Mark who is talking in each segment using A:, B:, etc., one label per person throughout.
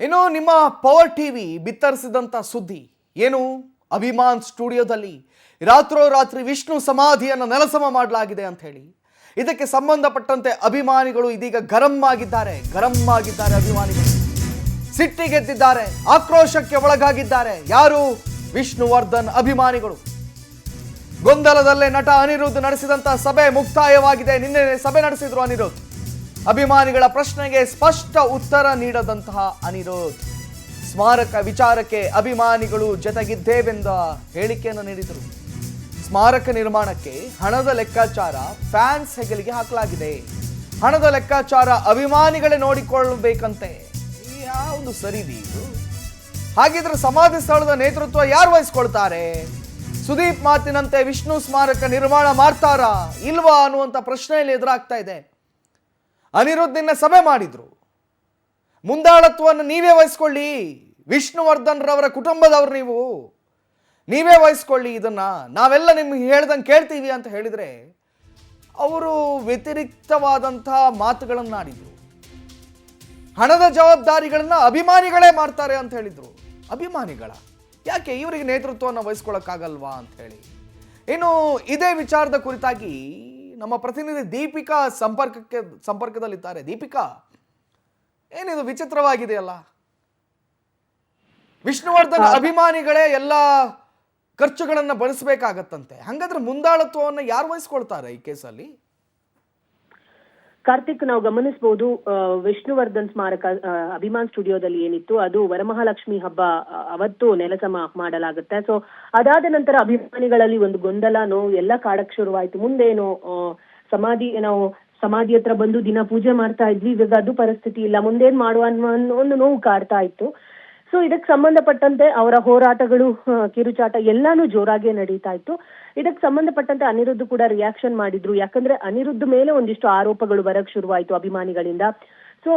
A: ಇನ್ನು ನಿಮ್ಮ power TV ಬಿತ್ತರಿಸಿದಂಥ ಸುದ್ದಿ ಏನು? ಅಭಿಮಾನ್ ಸ್ಟುಡಿಯೋದಲ್ಲಿ ರಾತ್ರೋರಾತ್ರಿ ವಿಷ್ಣು ಸಮಾಧಿಯನ್ನು ನೆಲಸಮ ಮಾಡಲಾಗಿದೆ ಅಂತ ಹೇಳಿ ಇದಕ್ಕೆ ಸಂಬಂಧಪಟ್ಟಂತೆ ಅಭಿಮಾನಿಗಳು ಇದೀಗ ಗರಂ ಆಗಿದ್ದಾರೆ ಅಭಿಮಾನಿಗಳು ಸಿಟ್ಟಿಗೆದ್ದಿದ್ದಾರೆ, ಆಕ್ರೋಶಕ್ಕೆ ಒಳಗಾಗಿದ್ದಾರೆ. ಯಾರು? ವಿಷ್ಣುವರ್ಧನ್ ಅಭಿಮಾನಿಗಳು. ಗೊಂದಲದಲ್ಲೇ ನಟ ಅನಿರುದ್ಧ್ ನಡೆಸಿದಂತ ಸಭೆ ಮುಕ್ತಾಯವಾಗಿದೆ. ನಿನ್ನೆ ಸಭೆ ನಡೆಸಿದ್ರು ಅನಿರುದ್ಧ್. ಅಭಿಮಾನಿಗಳ ಪ್ರಶ್ನೆಗೆ ಸ್ಪಷ್ಟ ಉತ್ತರ ನೀಡದಂತಹ ಅನಿರುದ್ಧ್ ಸ್ಮಾರಕ ವಿಚಾರಕ್ಕೆ ಅಭಿಮಾನಿಗಳು ಜೊತೆಗಿದ್ದೇವೆಂದ ಹೇಳಿಕೆಯನ್ನು ನೀಡಿದರು. ಸ್ಮಾರಕ ನಿರ್ಮಾಣಕ್ಕೆ ಹಣದ ಲೆಕ್ಕಾಚಾರ ಫ್ಯಾನ್ಸ್ ಹೆಗಲಿಗೆ ಹಾಕಲಾಗಿದೆ. ಹಣದ ಲೆಕ್ಕಾಚಾರ ಅಭಿಮಾನಿಗಳೇ ನೋಡಿಕೊಳ್ಳಬೇಕಂತೆ. ಯಾವುದು ಸರಿ ಇದು? ಹಾಗಿದ್ರೆ ಸಮಾಧಿ ಸ್ಥಳದ ನೇತೃತ್ವ ಯಾರು ವಹಿಸ್ಕೊಳ್ತಾರೆ? ಸುದೀಪ್ ಮಾತಿನಂತೆ ವಿಷ್ಣು ಸ್ಮಾರಕ ನಿರ್ಮಾಣ ಮಾಡ್ತಾರಾ ಇಲ್ವಾ ಅನ್ನುವಂಥ ಪ್ರಶ್ನೆಯಲ್ಲಿ ಎದುರಾಗ್ತಾ ಇದೆ. ಅನಿರುದ್ಧ್ ನಿನ್ನೆ ಸಭೆ ಮಾಡಿದ್ರು. ಮುಂದಾಳತ್ವವನ್ನು ನೀವೇ ವಹಿಸ್ಕೊಳ್ಳಿ, ವಿಷ್ಣುವರ್ಧನ್ ರವರ ಕುಟುಂಬದವ್ರು ನೀವೇ ವಹಿಸ್ಕೊಳ್ಳಿ, ಇದನ್ನ ನಾವೆಲ್ಲ ನಿಮ್ಗೆ ಹೇಳ್ದಂಗೆ ಕೇಳ್ತೀವಿ ಅಂತ ಹೇಳಿದ್ರೆ ಅವರು ವ್ಯತಿರಿಕ್ತವಾದಂತಹ ಮಾತುಗಳನ್ನು ಆಡಿದ್ರು. ಹಣದ ಜವಾಬ್ದಾರಿಗಳನ್ನ ಅಭಿಮಾನಿಗಳೇ ಮಾಡ್ತಾರೆ ಅಂತ ಹೇಳಿದ್ರು. ಅಭಿಮಾನಿಗಳ ಯಾಕೆ ಇವರಿಗೆ ನೇತೃತ್ವವನ್ನು ವಹಿಸ್ಕೊಳ್ಳೋಕ್ಕಾಗಲ್ವಾ ಅಂತ ಹೇಳಿ. ಇನ್ನು ಇದೇ ವಿಚಾರದ ಕುರಿತಾಗಿ ನಮ್ಮ ಪ್ರತಿನಿಧಿ ದೀಪಿಕಾ ಸಂಪರ್ಕದಲ್ಲಿದ್ದಾರೆ. ದೀಪಿಕಾ, ಏನಿದು ವಿಚಿತ್ರವಾಗಿದೆಯಲ್ಲ? ವಿಷ್ಣುವರ್ಧನ್ ಅಭಿಮಾನಿಗಳೇ ಎಲ್ಲ ಖರ್ಚುಗಳನ್ನು ಬಳಸಬೇಕಾಗತ್ತಂತೆ. ಹಾಗಾದ್ರೆ ಮುಂದಾಳತ್ವವನ್ನು ಯಾರು ವಹಿಸ್ಕೊಳ್ತಾರೆ ಈ ಕೇಸಲ್ಲಿ?
B: ಕಾರ್ತಿಕ್, ನಾವು ಗಮನಿಸಬಹುದು, ವಿಷ್ಣುವರ್ಧನ್ ಸ್ಮಾರಕ ಅಭಿಮಾನ್ ಸ್ಟುಡಿಯೋದಲ್ಲಿ ಏನಿತ್ತು ಅದು ವರಮಹಾಲಕ್ಷ್ಮಿ ಹಬ್ಬ ಅವತ್ತು ನೆಲಸಮ ಮಾಡಲಾಗುತ್ತೆ. ಸೊ ಅದಾದ ನಂತರ ಅಭಿಮಾನಿಗಳಲ್ಲಿ ಒಂದು ಗೊಂದಲ, ನೋವು ಎಲ್ಲ ಕಾಡಕ್ ಶುರುವಾಯ್ತು. ಮುಂದೇನು ನಾವು ಸಮಾಧಿ ಹತ್ರ ಬಂದು ದಿನ ಪೂಜೆ ಮಾಡ್ತಾ ಇದ್ವಿ, ಇವಾಗ ಅದು ಪರಿಸ್ಥಿತಿ ಇಲ್ಲ, ಮುಂದೇನ್ ಮಾಡುವ ಅನ್ನೋ ಒಂದು ನೋವು ಕಾಡ್ತಾ ಇತ್ತು. ಸೊ ಇದಕ್ಕೆ ಸಂಬಂಧಪಟ್ಟಂತೆ ಅವರ ಹೋರಾಟಗಳು, ಕಿರುಚಾಟ ಎಲ್ಲಾನು ಜೋರಾಗಿ ನಡೀತಾ ಇತ್ತು. ಇದಕ್ಕೆ ಸಂಬಂಧಪಟ್ಟಂತೆ ಅನಿರುದ್ಧ್ ಕೂಡ ರಿಯಾಕ್ಷನ್ ಮಾಡಿದ್ರು. ಯಾಕಂದ್ರೆ ಅನಿರುದ್ಧ್ ಮೇಲೆ ಒಂದಿಷ್ಟು ಆರೋಪಗಳು ಬರಕ್ ಶುರುವಾಯ್ತು ಅಭಿಮಾನಿಗಳಿಂದ. ಸೊ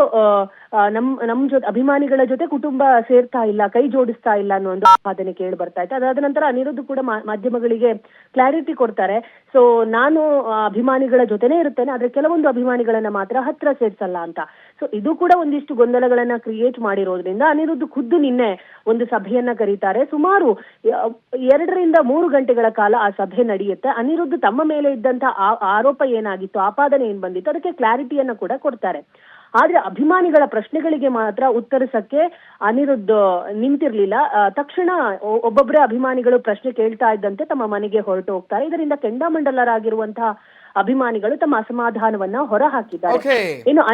B: ನಮ್ ಜೊತೆ ಅಭಿಮಾನಿಗಳ ಜೊತೆ ಕುಟುಂಬ ಸೇರ್ತಾ ಇಲ್ಲ, ಕೈ ಜೋಡಿಸ್ತಾ ಇಲ್ಲ ಅನ್ನೋ ಒಂದು ಆಪಾದನೆ ಕೇಳಿ ಬರ್ತಾ ಇತ್ತು. ಅದಾದ ನಂತರ ಅನಿರುದ್ಧ್ ಕೂಡ ಮಾಧ್ಯಮಗಳಿಗೆ ಕ್ಲಾರಿಟಿ ಕೊಡ್ತಾರೆ. ಸೊ ನಾನು ಅಭಿಮಾನಿಗಳ ಜೊತೆನೇ ಇರುತ್ತೇನೆ, ಆದ್ರೆ ಕೆಲವೊಂದು ಅಭಿಮಾನಿಗಳನ್ನ ಮಾತ್ರ ಹತ್ರ ಸೇರ್ಸಲ್ಲ ಅಂತ. ಸೊ ಇದು ಕೂಡ ಒಂದಿಷ್ಟು ಗೊಂದಲಗಳನ್ನ ಕ್ರಿಯೇಟ್ ಮಾಡಿರೋದ್ರಿಂದ ಅನಿರುದ್ಧ್ ಖುದ್ದು ನಿನ್ನೆ ಒಂದು ಸಭೆಯನ್ನ ಕರೀತಾರೆ. ಸುಮಾರು 2 ರಿಂದ 3 ಗಂಟೆಗಳ ಕಾಲ ಆ ಸಭೆ ನಡೆಯುತ್ತೆ. ಅನಿರುದ್ಧ್ ತಮ್ಮ ಮೇಲೆ ಇದ್ದಂತ ಆರೋಪ ಏನಾಗಿತ್ತು, ಆಪಾದನೆ ಏನ್ ಬಂದಿತ್ತು, ಅದಕ್ಕೆ ಕ್ಲಾರಿಟಿಯನ್ನ ಕೂಡ ಕೊಡ್ತಾರೆ. ಆದ್ರೆ ಅಭಿಮಾನಿಗಳ ಪ್ರಶ್ನೆಗಳಿಗೆ ಮಾತ್ರ ಉತ್ತರಿಸಕ್ಕೆ ಅನಿರುದ್ಧ್ ನಿಂತಿರ್ಲಿಲ್ಲ. ತಕ್ಷಣ ಒಬ್ಬೊಬ್ಬರೇ ಅಭಿಮಾನಿಗಳು ಪ್ರಶ್ನೆ ಕೇಳ್ತಾ ಇದ್ದಂತೆ ತಮ್ಮ ಮನೆಗೆ ಹೊರಟು ಹೋಗ್ತಾರೆ. ಇದರಿಂದ ಕೆಂಡಾಮಂಡಲರಾಗಿರುವಂತಹ ಅಭಿಮಾನಿಗಳು ತಮ್ಮ ಅಸಮಾಧಾನವನ್ನ ಹೊರ ಹಾಕಿದ್ದಾರೆ. ಇನ್ನು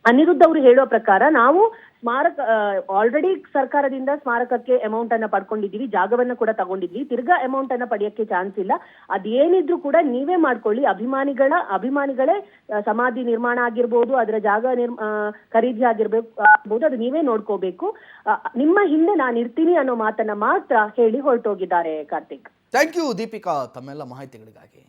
B: ಅನಿರುದ್ಧ್ ಅವರು ಹೇಳೋ ಪ್ರಕಾರ ನಾವು ಸ್ಮಾರಕ ಆಲ್ರೆಡಿ ಸರ್ಕಾರದಿಂದ ಸ್ಮಾರಕಕ್ಕೆ ಅಮೌಂಟ್ ಅನ್ನ ಪಡ್ಕೊಂಡಿದೀವಿ, ಜಾಗವನ್ನ ಕೂಡ ತಗೊಂಡಿದ್ವಿ, ತಿರ್ಗಾ ಅಮೌಂಟ್ ಅನ್ನ ಪಡೆಯಕ್ಕೆ ಚಾನ್ಸ್ ಇಲ್ಲ, ಅದೇನಿದ್ರು ಕೂಡ ನೀವೇ ಮಾಡ್ಕೊಳ್ಳಿ, ಅಭಿಮಾನಿಗಳೇ ಸಮಾಧಿ ನಿರ್ಮಾಣ ಆಗಿರ್ಬೋದು, ಅದರ ಜಾಗ ಖರೀದಿ ಆಗಿರ್ಬೋದು, ಅದು ನೀವೇ ನೋಡ್ಕೋಬೇಕು, ನಿಮ್ಮ ಹಿಂದೆ ನಾನು ಇರ್ತೀನಿ ಅನ್ನೋ ಮಾತನ್ನ ಮಾತ್ರ ಹೇಳಿ ಹೊರಟೋಗಿದ್ದಾರೆ. ಕಾರ್ತಿಕ್,
A: ಥ್ಯಾಂಕ್ ಯು ದೀಪಿಕಾ ತಮ್ಮೆಲ್ಲ ಮಾಹಿತಿಗಳಿಗಾಗಿ.